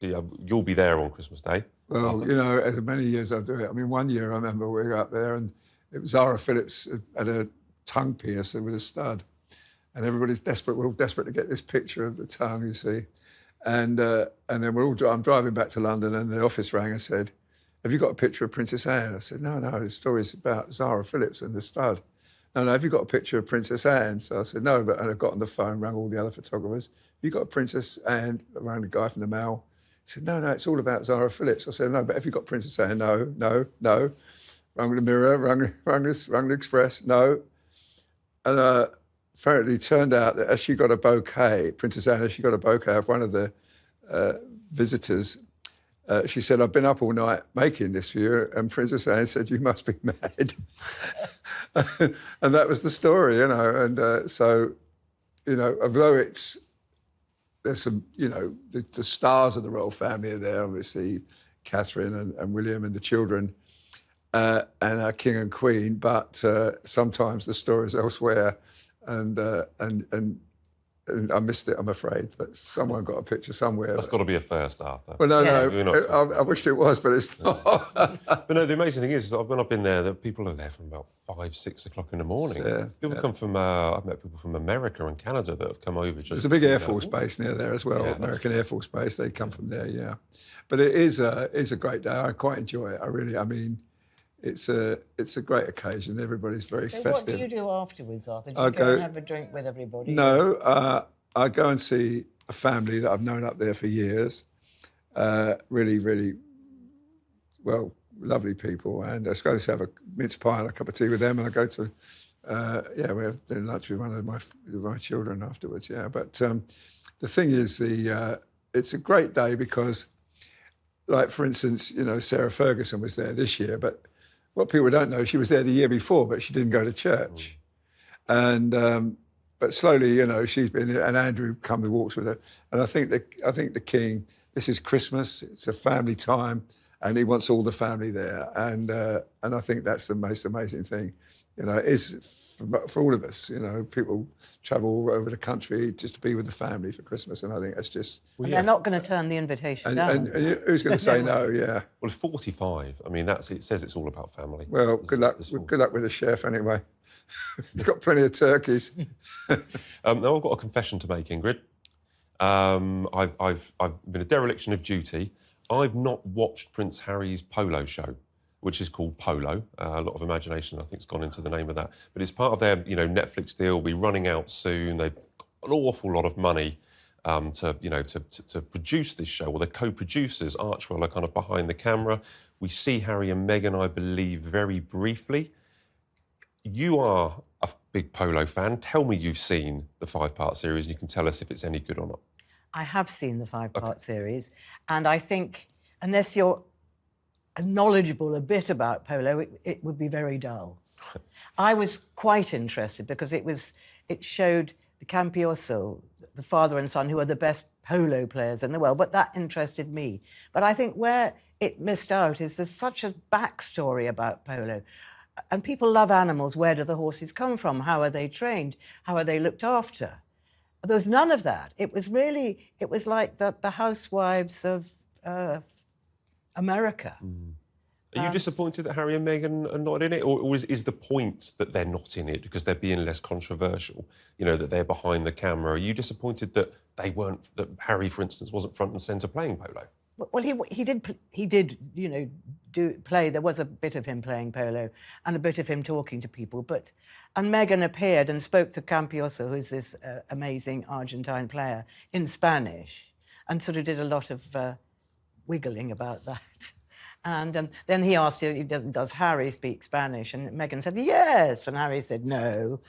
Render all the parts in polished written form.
Yeah, you'll be there on Christmas Day. Well, Arthur. you know, as many years I do it. I mean, one year I remember we were up there and it was Zara Phillips had a tongue piercer with a stud. And everybody's desperate. We're all desperate to get this picture of the tongue, you see. And then I'm driving back to London and the office rang and said, have you got a picture of Princess Anne? I said, no, the story's about Zara Phillips and the stud. No, have you got a picture of Princess Anne? So I said, no, but and I got on the phone, rang all the other photographers. Have you got a Princess Anne? I rang the guy from the Mail. He said, no, it's all about Zara Phillips. I said, no, but have you got Princess Anne? No. Rang the Mirror, rang the Express, no. And apparently it turned out that as she got a bouquet, Princess Anne, as she got a bouquet of one of the visitors, she said, I've been up all night making this for you. And Princess Anne said, you must be mad. And that was the story, you know. And so, you know, although there's some, you know, the stars of the royal family are there, obviously, Catherine and William and the children, and our king and queen, but sometimes the story's elsewhere. And I missed it, I'm afraid, but someone got a picture somewhere. That's got to be a first, Arthur. Well, no, I wished it was, but it's not. But no, the amazing thing is that when I've been there, that people are there from about 5, 6 o'clock in the morning. People come from, I've met people from America and Canada that have come over. There's a big Air Force base near there as well, American Air Force Base. They come from there, yeah. But it is a great day. I quite enjoy it. I mean, it's a great occasion. Everybody's very festive. What do you do afterwards, Arthur? Do you go and have a drink with everybody? No, I go and see a family that I've known up there for years. Really, really, well, lovely people. And I go to have a mince pie and a cup of tea with them. And I go to, we have lunch with one of my children afterwards, yeah. But the thing is, it's a great day because, like, for instance, you know, Sarah Ferguson was there this year, but what people don't know, she was there the year before, but she didn't go to church. And but slowly, you know, she's been, and Andrew come and walks with her. And I think the king, this is Christmas, it's a family time, and he wants all the family there. And I think that's the most amazing thing, you know, is for all of us. You know, people travel all over the country just to be with the family for Christmas, and I think that's just. And they're not going to turn the invitation down. And who's going to say no? Yeah. Well, 45. I mean, it says it's all about family. Well, good luck with the chef anyway. He's got plenty of turkeys. Now I've got a confession to make, Ingrid. I've been a dereliction of duty. I've not watched Prince Harry's polo show, which is called Polo. A lot of imagination, I think, has gone into the name of that. But it's part of their, you know, Netflix deal. Will be running out soon. They've got an awful lot of money to produce this show. Well, they're co-producers. Archwell are kind of behind the camera. We see Harry and Meghan, I believe, very briefly. You are a big polo fan. Tell me you've seen the 5-part series and you can tell us if it's any good or not. I have seen the 5-part series, and I think, unless you're knowledgeable a bit about polo, it would be very dull. I was quite interested because it showed the Campioso, the father and son, who are the best polo players in the world, but that interested me. But I think where it missed out is there's such a backstory about polo. And people love animals. Where do the horses come from? How are they trained? How are they looked after? There was none of that. It was like the housewives of America. Are you disappointed that Harry and Meghan are not in it? Or is the point that they're not in it because they're being less controversial, you know, that they're behind the camera? Are you disappointed that that Harry, for instance, wasn't front and centre playing polo? Well, he did, you know, play. There was a bit of him playing polo and a bit of him talking to people. And Meghan appeared and spoke to Campioso, who's this amazing Argentine player, in Spanish, and sort of did a lot of wiggling about that. And then he asked, does Harry speak Spanish? And Meghan said, yes. And Harry said, no.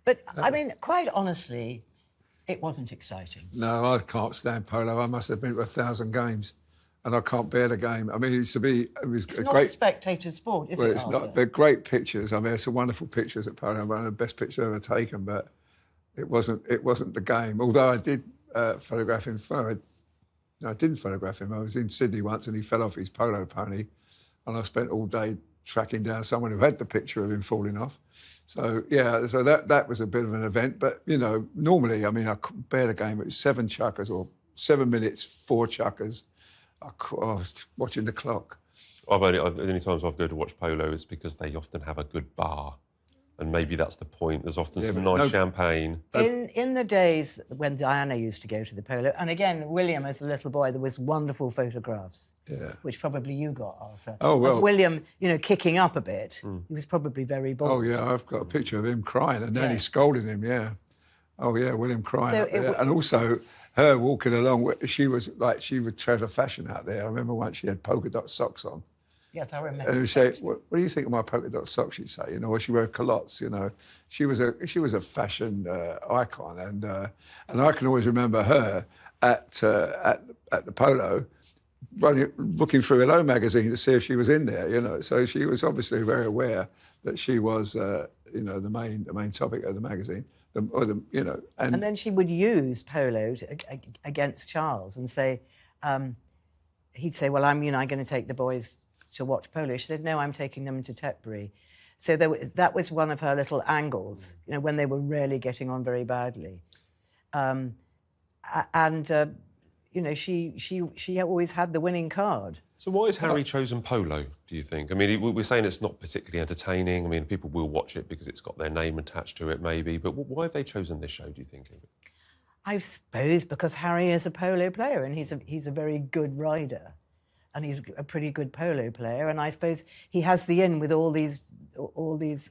But I mean, quite honestly, it wasn't exciting. No, I can't stand polo. I must have been to 1,000 games, and I can't bear the game. I mean, it's not a spectator sport, is it? It's not. They're great pictures. I mean, it's some wonderful pictures at polo. One of the best pictures I've ever taken, but it wasn't the game. Although I did photograph him. I didn't photograph him. I was in Sydney once, and he fell off his polo pony, and I spent all day tracking down someone who had the picture of him falling off. So, yeah, that was a bit of an event. But, you know, normally, I mean, I couldn't bear the game. It was 7 chukkers or 7 minutes, 4 chukkers. I was watching the clock. The only times I've go to watch polo is because they often have a good bar. And maybe that's the point. There's often some nice champagne. In the days when Diana used to go to the polo, and again, William, as a little boy, there was wonderful photographs, which probably you got, Arthur. Oh, well. Of William, kicking up a bit. He was probably very bored. Oh, yeah, I've got a picture of him crying and Nanny scolding him, Oh, yeah, William crying up there. And also her walking along, she would tread a fashion out there. I remember once she had polka dot socks on. Yes, I remember. And she'd say, what do you think of my polka dot socks, she'd say, or she wore culottes, She was a fashion icon, and I can always remember her at the polo, looking through Hello magazine to see if she was in there, So she was obviously very aware that she was, the main topic of the magazine, And then she would use polo against Charles and say, he'd say, well, I'm going to take the boys to watch polo. She said, no, I'm taking them to Tetbury. So that was one of her little angles, when they were really getting on very badly. She always had the winning card. So why has Harry chosen polo, do you think? I mean, we're saying it's not particularly entertaining. I mean, people will watch it because it's got their name attached to it, maybe. But why have they chosen this show, do you think? I suppose because Harry is a polo player and he's a very good rider. And he's a pretty good polo player, and I suppose he has the in with all these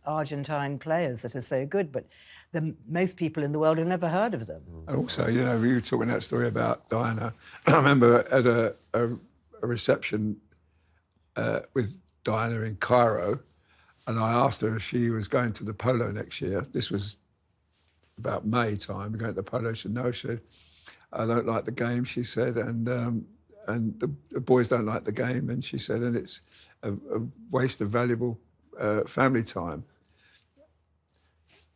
Argentine players that are so good, but most people in the world have never heard of them. And also, you were talking that story about Diana. I remember at a reception with Diana in Cairo, and I asked her if she was going to the polo next year. This was about May time, going to the polo. She said, no, she said, I don't like the game, she said, and the boys don't like the game, and she said, and it's a waste of valuable family time.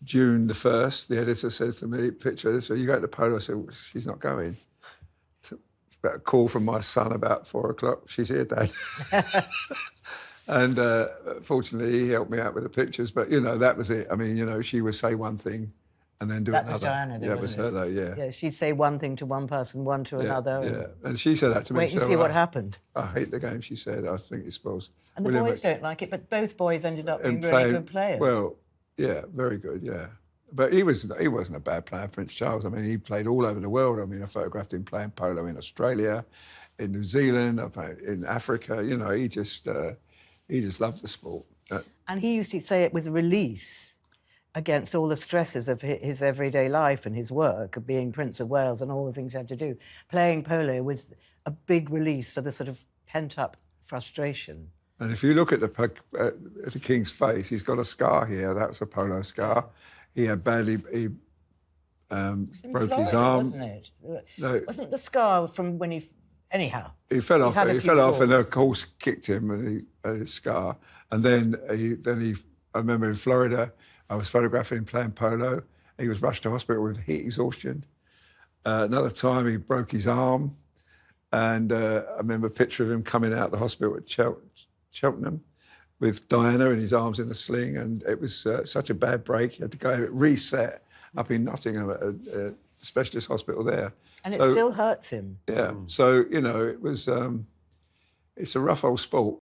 June the 1st, the editor says to me, picture this, so you go to the polo? I said, well, she's not going. About a call from my son about 4 o'clock, she's here, Dad. And fortunately, he helped me out with the pictures, but, that was it. I mean, she would say one thing and then do another. That was Diana, though, was her, though, Yeah, she'd say one thing to one person, one to another. Yeah, and she said that to me. Wait and see what happened. I hate the game, she said. I think it spoils. And the boys don't like it, but both boys ended up being really good players. Well, yeah, very good, yeah. But he wasn't a bad player, Prince Charles. I mean, he played all over the world. I mean, I photographed him playing polo in Australia, in New Zealand, in Africa. He just loved the sport. And he used to say it was a release against all the stresses of his everyday life and his work of being Prince of Wales and all the things he had to do. Playing polo was a big release for the sort of pent-up frustration. And if you look at the King's face, he's got a scar here. That's a polo scar. He had broke Florida, his arm. Wasn't it? No, wasn't the scar from when he... Anyhow. He fell off. He fell off and a horse kicked him and he had his scar. And then I remember in Florida, I was photographing him playing polo. He was rushed to hospital with heat exhaustion. Another time he broke his arm. And I remember a picture of him coming out of the hospital at Cheltenham with Diana and his arms in a sling. And it was such a bad break. He had to go reset up in Nottingham at a specialist hospital there. And it still hurts him. Yeah. So, it was... it's a rough old sport.